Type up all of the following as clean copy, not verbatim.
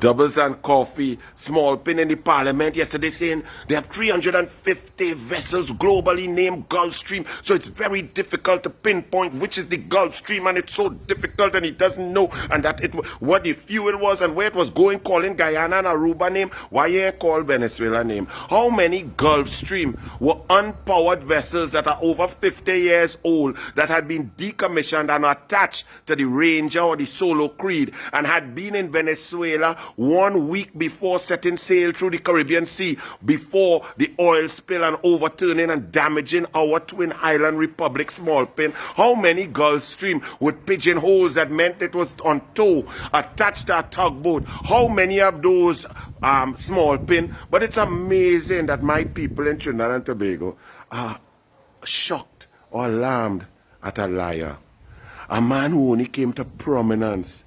Doubles and Coffee, small pin in the parliament yesterday saying they have 350 vessels globally named Gulf Stream. So it's very difficult to pinpoint which is the Gulf Stream, and it's so difficult, and he doesn't know, and that what the fuel was and where it was going, calling Guyana and Aruba name. Why you call Venezuela name? How many Gulf Stream were unpowered vessels that are over 50 years old that had been decommissioned and attached to the Ranger or the Solo Creed and had been in Venezuela 1 week before setting sail through the Caribbean Sea, before the oil spill and overturning and damaging our twin island republic small pin? How many Gulf Stream with pigeonholes that meant it was on tow attached to a tugboat? How many of those small pin? But it's amazing that my people in Trinidad and Tobago are shocked or alarmed at a liar, a man who only came to prominence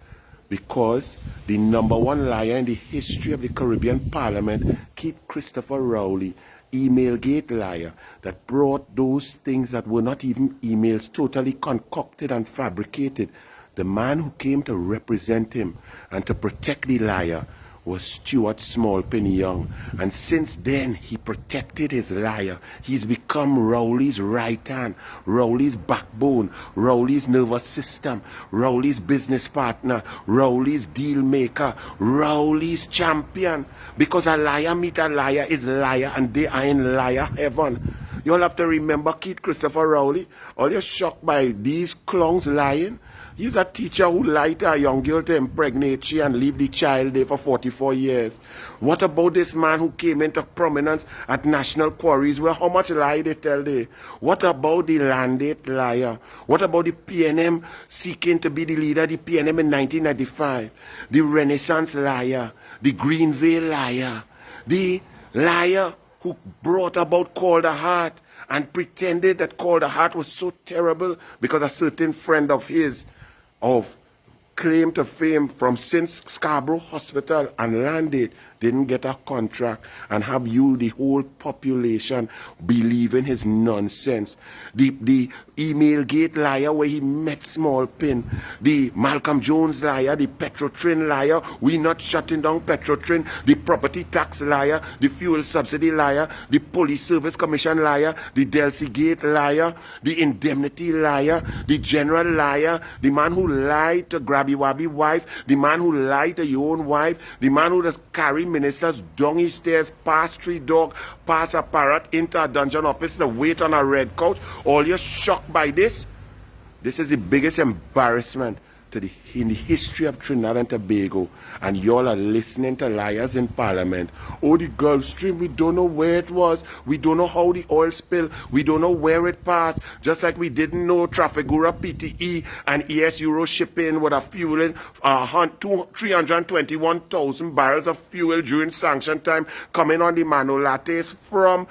because the #1 liar in the history of the Caribbean Parliament, Keith Christopher Rowley, email-gate liar, that brought those things that were not even emails, totally concocted and fabricated. The man who came to represent him and to protect the liar was Stuart Smallpin Young. And since then, he protected his liar. He's become Rowley's right hand, Rowley's backbone, Rowley's nervous system, Rowley's business partner, Rowley's deal maker, Rowley's champion. Because a liar meet a liar is liar, and they are in liar heaven. You'll have to remember Keith Christopher Rowley. All you're shocked by these clowns lying. He's a teacher who lied to a young girl to impregnate she and leave the child there for 44 years. What about this man who came into prominence at National Quarries, where how much lie they tell they? What about the Landate liar? What about the PNM seeking to be the leader of the PNM in 1995? The Renaissance liar, the Greenvale liar, the liar who brought about Call the Heart and pretended that Call the Heart was so terrible because a certain friend of his of claim to fame from since Scarborough Hospital and Landate didn't get a contract, and have you, the whole population, believing his nonsense. The email-gate liar where he met Smallpin, the Malcolm Jones liar, the Petrotrin liar, we not shutting down Petrotrin, the property tax liar, the fuel subsidy liar, the police service commission liar, the Delcy Gate liar, the indemnity liar, the general liar, the man who lied to Grabby Wabby wife, the man who lied to your own wife, the man who just carry ministers down his stairs, past street dog, past a parrot, into a dungeon office to wait on a red couch. All you're shocked by this? This is the biggest embarrassment in the history of Trinidad and Tobago, and y'all are listening to liars in Parliament. Oh, the Gulf Stream, we don't know where it was, we don't know how the oil spill, we don't know where it passed, just like we didn't know Trafigura PTE and ES Euro shipping would have fueling 321,000 barrels of fuel during sanction time coming on the Manolates from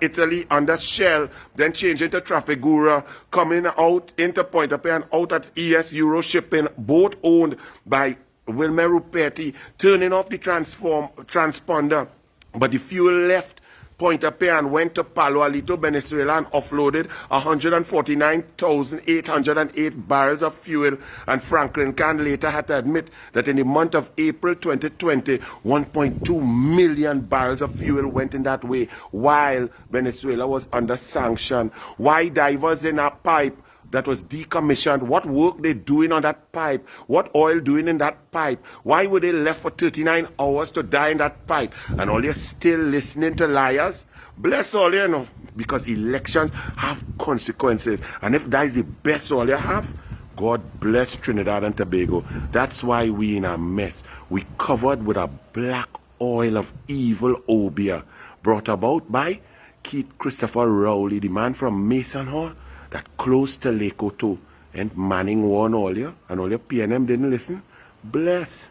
Italy under Shell, then changing to Trafigura, coming out into Point-A-Pay and out at ES Euro shipping, both owned by Wilmer Ruperti, turning off the transponder. But the fuel left Point-A-Pay and went to Palo Alto, Venezuela, and offloaded 149,808 barrels of fuel. And Franklin Can later had to admit that in the month of April 2020, 1.2 million barrels of fuel went in that way while Venezuela was under sanction. Why divers in a pipe that was decommissioned? What work they doing on that pipe? What oil doing in that pipe? Why were they left for 39 hours to die in that pipe? And all you're still listening to liars? Bless all you know, because elections have consequences. And if that is the best all you have, God bless Trinidad and Tobago. That's why we in a mess. We covered with a black oil of evil obeah brought about by Keith Christopher Rowley, the man from Mason Hall, that close to Lake Oto, and Manning warned all you, and all your PNM didn't listen. Bless.